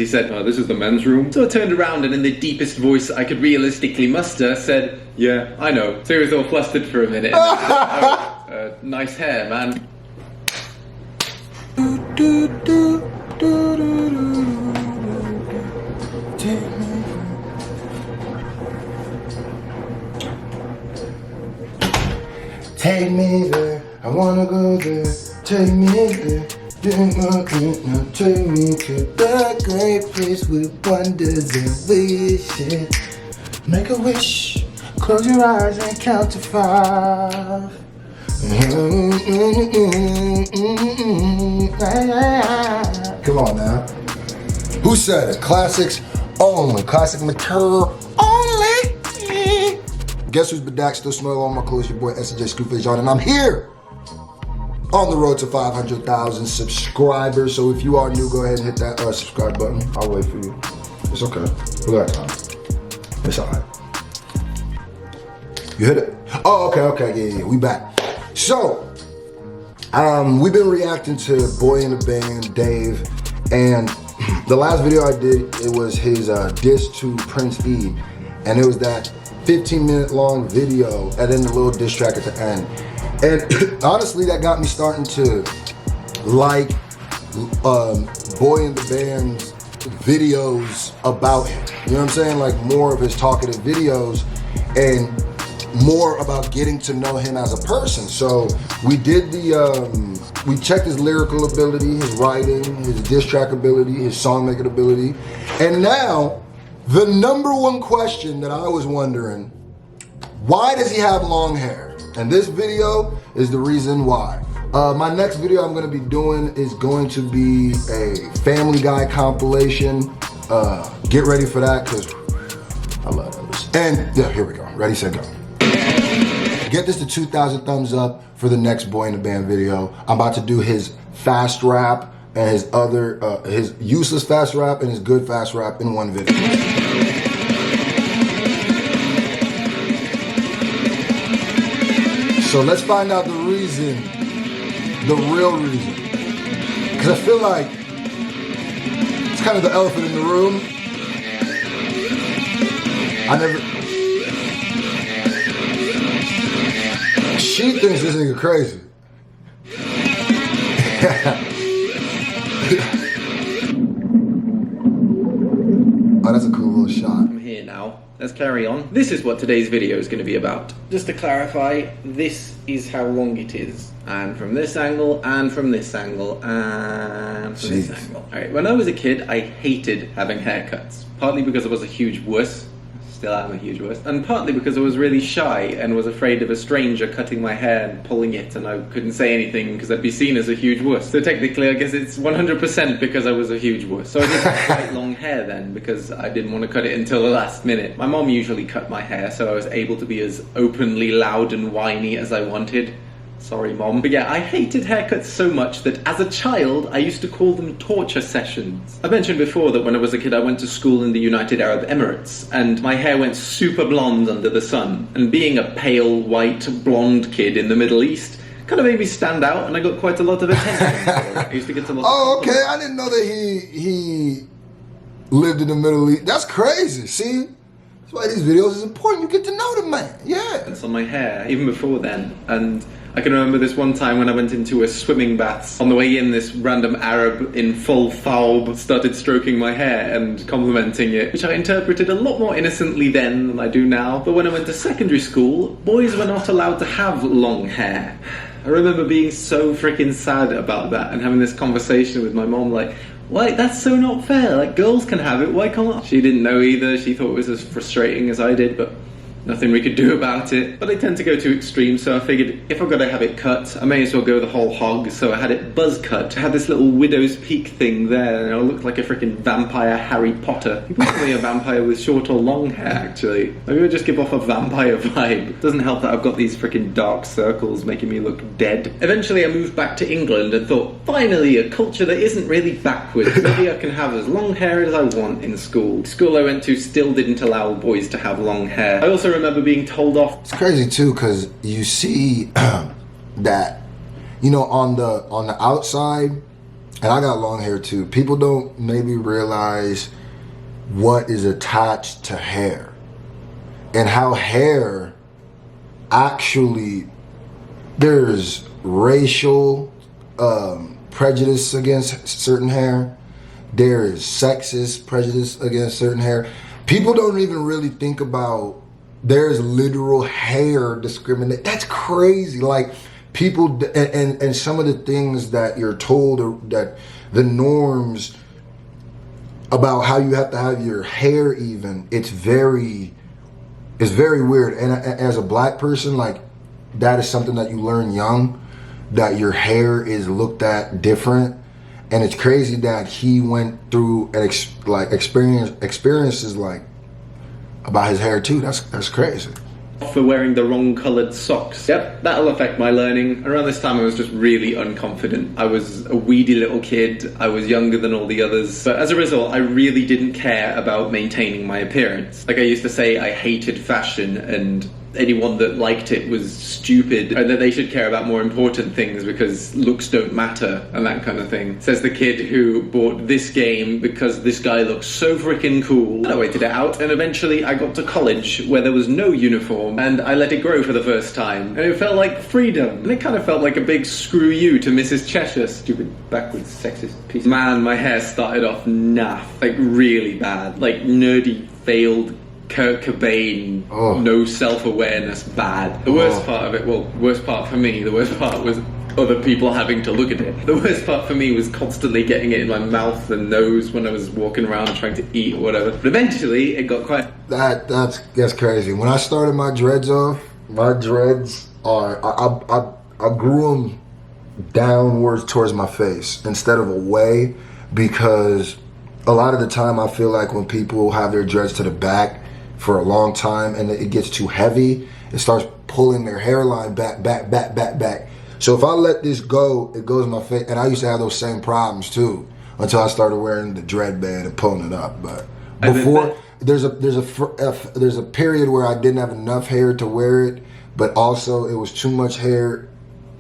he said, "Oh, this is the men's room." So I turned around and in the deepest voice I could realistically muster said, "Yeah, I know." So he was all flustered for a minute. Nice hair, man. Take me there, I wanna go there. Take me there, take me to the great place with wonders and wishes. Make a wish, close your eyes and count to 5. Come on now. Who said it? Classics only. Classic material only. Guess who's bedacked, still smell on my clothes? Your boy SJ Screwface John, and I'm here on the road to 500,000 subscribers. So if you are new, go ahead and hit that subscribe button. I'll wait for you. It's okay. Relax, man. It's alright. You hit it? Oh, okay, yeah, we back. So, we've been reacting to Boyinaband, Dave, and the last video I did, it was his diss to Prince E, and it was that 15-minute long video and then the little diss track at the end. And honestly, that got me starting to like Boyinaband's videos about him. You know what I'm saying? Like more of his talkative videos and more about getting to know him as a person. So we did we checked his lyrical ability, his writing, his diss track ability, his song making ability. And now, the number one question that I was wondering, why does he have long hair? And this video is the reason why. My next video I'm gonna be doing is going to be a Family Guy compilation. Get ready for that, because I love those. And yeah, here we go. Ready, set, go. Get this to 2,000 thumbs up for the next Boyinaband video. I'm about to do his fast rap and his other, his useless fast rap and his good fast rap in one video. So let's find out the reason, the real reason. Because I feel like it's kind of the elephant in the room. She thinks this nigga crazy. Oh, that's a cool little shot. I'm here now. Let's carry on. This is what today's video is going to be about. Just to clarify, this is how long it is. And from this angle, and from this angle, and from this angle. Alright, when I was a kid, I hated having haircuts. Partly because I was a huge wuss. Still am a huge wuss. And partly because I was really shy and was afraid of a stranger cutting my hair and pulling it, and I couldn't say anything because I'd be seen as a huge wuss. So technically, I guess it's 100% because I was a huge wuss. So I did have quite long hair then because I didn't want to cut it until the last minute. My mom usually cut my hair, so I was able to be as openly loud and whiny as I wanted. Sorry, Mom. But yeah, I hated haircuts so much that as a child, I used to call them torture sessions. I mentioned before that when I was a kid, I went to school in the United Arab Emirates, and my hair went super blonde under the sun. And being a pale, white, blonde kid in the Middle East kind of made me stand out, and I got quite a lot of attention. I used to get a lot of okay, I didn't know that he lived in the Middle East. That's crazy, see? That's why these videos is important. You get to know the man, yeah. It's on my hair, even before then, and I can remember this one time when I went into a swimming bath. On the way in, this random Arab in full thawb started stroking my hair and complimenting it, which I interpreted a lot more innocently then than I do now. But when I went to secondary school, boys were not allowed to have long hair. I remember being so freaking sad about that and having this conversation with my mom like, why, that's so not fair, like girls can have it, why can't I? She didn't know either, she thought it was as frustrating as I did, but nothing we could do about it. But I tend to go to extremes, so I figured if I've got to have it cut, I may as well go the whole hog, so I had it buzz cut. I had this little widow's peak thing there, and I looked like a freaking vampire Harry Potter. People call me a vampire with short or long hair, actually. Maybe I just give off a vampire vibe. Doesn't help that I've got these freaking dark circles making me look dead. Eventually I moved back to England and thought, finally, a culture that isn't really backwards. Maybe I can have as long hair as I want in school. The school I went to still didn't allow boys to have long hair. I also remember being told off. It's crazy too, because you see that, you know, on the outside, and I got long hair too, people don't maybe realize what is attached to hair and how hair actually, there's racial prejudice against certain hair. There is sexist prejudice against certain hair. People don't even really think about there's literal hair discrimination. That's crazy. Like people, and some of the things that you're told, or that the norms about how you have to have your hair even, it's very weird. And as a black person, like that is something that you learn young, that your hair is looked at different. And it's crazy that he went through an experiences like about his hair too. That's crazy. For wearing the wrong coloured socks. Yep, that'll affect my learning. Around this time I was just really unconfident. I was a weedy little kid. I was younger than all the others. But as a result, I really didn't care about maintaining my appearance. Like I used to say, I hated fashion, and anyone that liked it was stupid, and that they should care about more important things because looks don't matter and that kind of thing. Says the kid who bought this game because this guy looks so freaking cool. I waited it out, and eventually I got to college where there was no uniform, and I let it grow for the first time, and it felt like freedom. And it kind of felt like a big screw you to Mrs. Cheshire, stupid backwards sexist piece. Man, my hair started off naff, like really bad, like nerdy failed Kurt Cobain, no self-awareness, bad. The worst part of it, well, worst part for me, the worst part was other people having to look at it. The worst part for me was constantly getting it in my mouth and nose when I was walking around trying to eat or whatever. But eventually, it got quite... That's crazy. When I started my dreads off, my dreads are... I grew them downwards towards my face instead of away, because a lot of the time I feel like when people have their dreads to the back for a long time and it gets too heavy, it starts pulling their hairline back. So if I let this go, it goes in my face. And I used to have those same problems too, until I started wearing the dread band and pulling it up. But before, there's a period where I didn't have enough hair to wear it, but also it was too much hair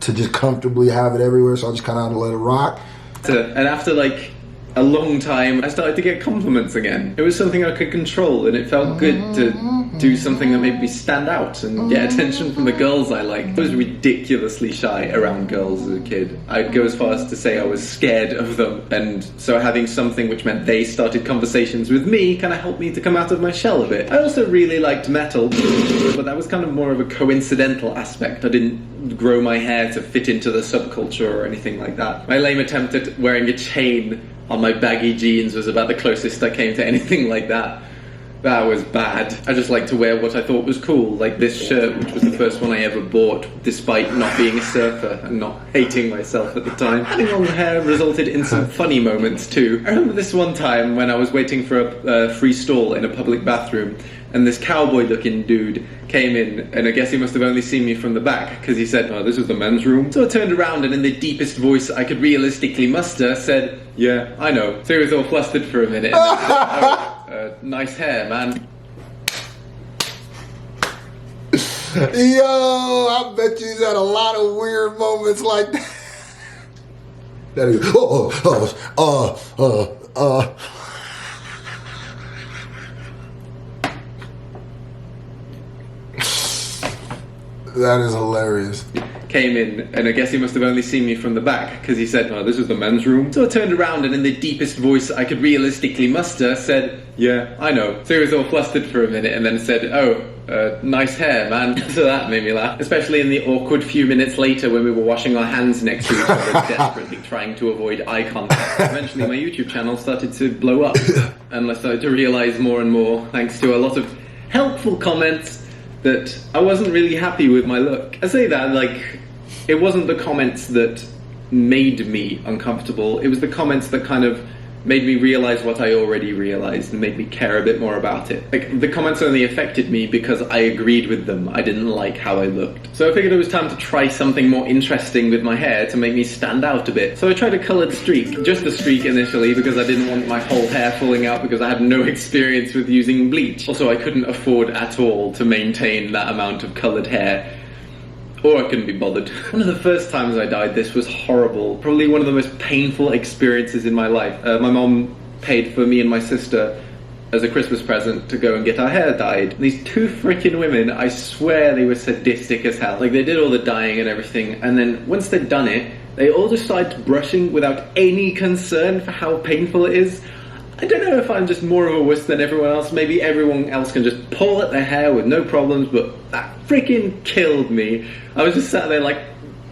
to just comfortably have it everywhere. So I just kind of let it rock. And after like a long time, I started to get compliments again. It was something I could control, and it felt good to do something that made me stand out and get attention from the girls I liked. I was ridiculously shy around girls as a kid. I'd go as far as to say I was scared of them, and so having something which meant they started conversations with me kind of helped me to come out of my shell a bit. I also really liked metal, but that was kind of more of a coincidental aspect. I didn't grow my hair to fit into the subculture or anything like that. My lame attempt at wearing a chain on my baggy jeans was about the closest I came to anything like that. That was bad. I just liked to wear what I thought was cool, like this shirt, which was the first one I ever bought, despite not being a surfer and not hating myself at the time. Having long hair resulted in some funny moments too. I remember this one time when I was waiting for a free stall in a public bathroom, and this cowboy-looking dude came in, and I guess he must have only seen me from the back, because he said, "Oh, this is the men's room." So I turned around and in the deepest voice I could realistically muster said, "Yeah, I know." So he was all flustered for a minute. And said, nice hair, man. Yo, I bet you've had a lot of weird moments like that. That is, That is hilarious. Came in, and I guess he must have only seen me from the back, because he said, "Oh, this is the men's room." So I turned around and in the deepest voice I could realistically muster said, "Yeah, I know." So he was all flustered for a minute and then said, nice hair, man." So that made me laugh, especially in the awkward few minutes later when we were washing our hands next to each other, desperately trying to avoid eye contact. Eventually my YouTube channel started to blow up, and I started to realize more and more, thanks to a lot of helpful comments, that I wasn't really happy with my look. I say that, like, it wasn't the comments that made me uncomfortable, it was the comments that kind of made me realize what I already realized and made me care a bit more about it. Like, the comments only affected me because I agreed with them. I didn't like how I looked. So I figured it was time to try something more interesting with my hair to make me stand out a bit. So I tried a coloured streak. Just a streak initially, because I didn't want my whole hair falling out, because I had no experience with using bleach. Also, I couldn't afford at all to maintain that amount of coloured hair or I couldn't be bothered. One of the first times I dyed this was horrible. Probably one of the most painful experiences in my life. My mom paid for me and my sister as a Christmas present to go and get our hair dyed. And these two freaking women, I swear they were sadistic as hell. Like, they did all the dyeing and everything, and then once they'd done it, they all just started brushing without any concern for how painful it is. I don't know if I'm just more of a wuss than everyone else. Maybe everyone else can just pull at their hair with no problems, but that freaking killed me. I was just sat there like...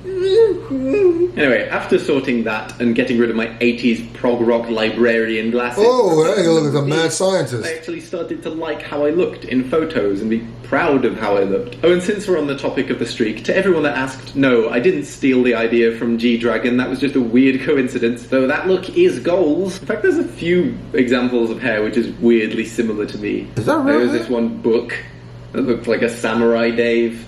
Anyway, after sorting that and getting rid of my 80s prog rock librarian glasses... Oh, hey, you look like a mad scientist. I actually started to like how I looked in photos and be proud of how I looked. Oh, and since we're on the topic of the streak, to everyone that asked, no, I didn't steal the idea from G-Dragon. That was just a weird coincidence. Though that look is goals. In fact, there's a few examples of hair which is weirdly similar to me. Is that right? There was this one book that looked like a Samurai Dave.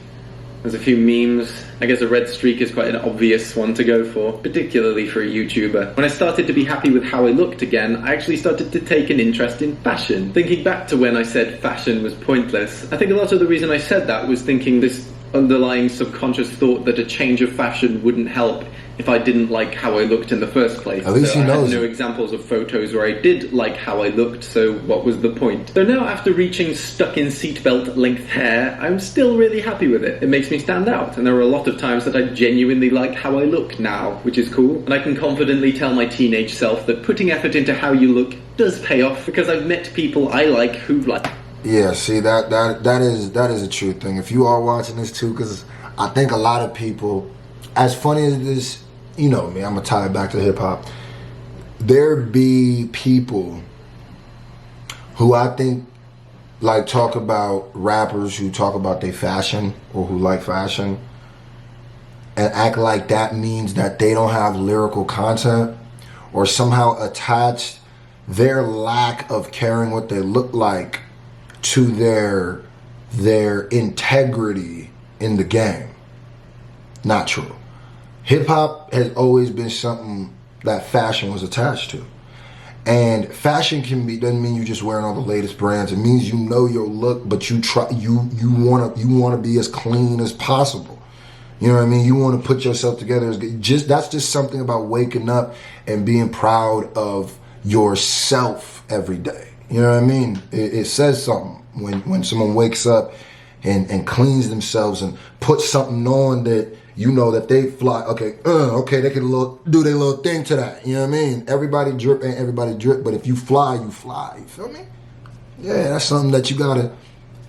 There's a few memes. I guess a red streak is quite an obvious one to go for, particularly for a YouTuber. When I started to be happy with how I looked again, I actually started to take an interest in fashion. Thinking back to when I said fashion was pointless, I think a lot of the reason I said that was thinking this underlying subconscious thought that a change of fashion wouldn't help if I didn't like how I looked in the first place. At least so he knows. I had no examples of photos where I did like how I looked, so what was the point? So now, after reaching stuck in seatbelt length hair, I'm still really happy with it. It makes me stand out, and there are a lot of times that I genuinely like how I look now, which is cool. And I can confidently tell my teenage self that putting effort into how you look does pay off, because I've met people I like who like... Yeah, see, that is a true thing. If you are watching this too, because I think a lot of people, as funny as this, you know me, I'm gonna tie it back to hip hop. There be people who I think like talk about rappers who talk about their fashion or who like fashion and act like that means that they don't have lyrical content, or somehow attach their lack of caring what they look like to their integrity in the game. Not true. Hip hop has always been something that fashion was attached to. And fashion doesn't mean you just wearing all the latest brands. It means you know your look, but you wanna be as clean as possible. You know what I mean? You want to put yourself together as good. That's just something about waking up and being proud of yourself every day. You know what I mean? It says something when someone wakes up and cleans themselves and puts something on that you know that they fly. Okay, they can do their little thing to that. You know what I mean? Everybody drip ain't everybody drip, but if you fly, you fly. You feel me? Yeah, that's something that you gotta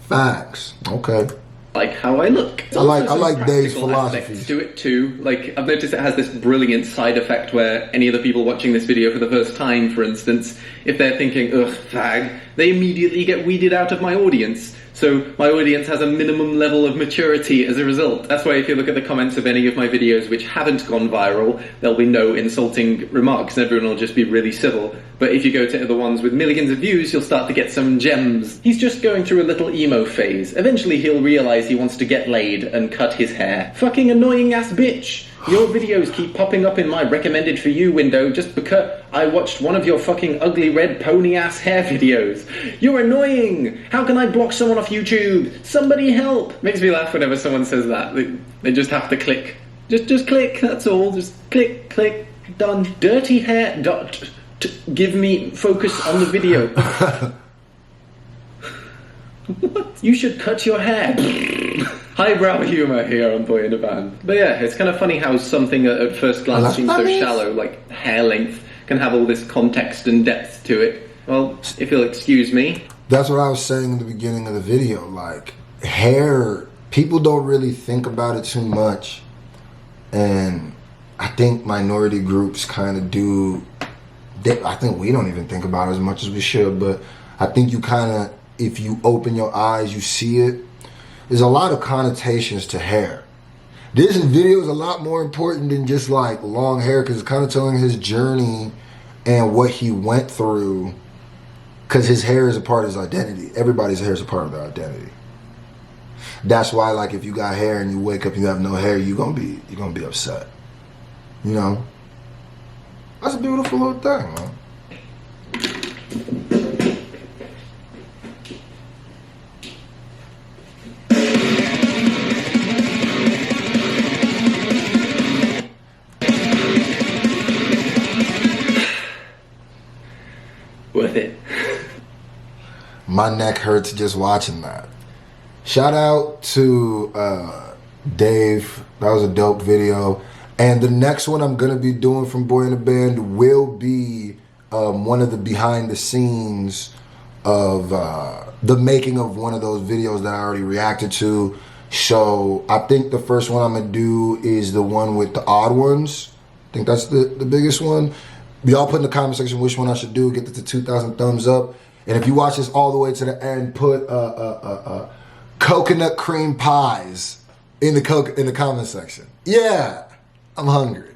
facts. Okay. Like how I look. I like Dave's philosophy to it too. Like, I've noticed it has this brilliant side effect where any of the people watching this video for the first time, for instance, if they're thinking, ugh, fag, they immediately get weeded out of my audience. So my audience has a minimum level of maturity as a result. That's why if you look at the comments of any of my videos which haven't gone viral, there'll be no insulting remarks. Everyone will just be really civil. But if you go to the ones with millions of views, you'll start to get some gems. He's just going through a little emo phase. Eventually he'll realize he wants to get laid and cut his hair. Fucking annoying ass bitch! Your videos keep popping up in my recommended for you window just because I watched one of your fucking ugly red pony ass hair videos. You're annoying! How can I block someone off YouTube? Somebody help! Makes me laugh whenever someone says that. They just have to click. Just click, that's all. Just click, done. Dirty hair, give me focus on the video. What? You should cut your hair. Highbrow humour here on Boyinaband. But yeah, it's kind of funny how something at first glance seems so shallow, like hair length, can have all this context and depth to it. Well, if you'll excuse me. That's what I was saying in the beginning of the video. Like, hair, people don't really think about it too much. And I think minority groups kind of do. I think we don't even think about it as much as we should. But I think you kind of, if you open your eyes, you see it. There's a lot of connotations to hair. This video is a lot more important than just like long hair, because it's kind of telling his journey and what he went through, because his hair is a part of his identity. Everybody's hair is a part of their identity. That's why, like, if you got hair and you wake up and you have no hair, you're gonna be upset. You know? That's a beautiful little thing, man. worth it. My neck hurts just watching that. Shout out to Dave. That was a dope video. And the next one I'm going to be doing from Boyinaband will be one of the behind the scenes of the making of one of those videos that I already reacted to. So I think the first one I'm going to do is the one with the odd ones. I think that's the biggest one. Y'all put in the comment section which one I should do. Get to 2,000 thumbs up. And if you watch this all the way to the end, put coconut cream pies in the comment section. Yeah, I'm hungry.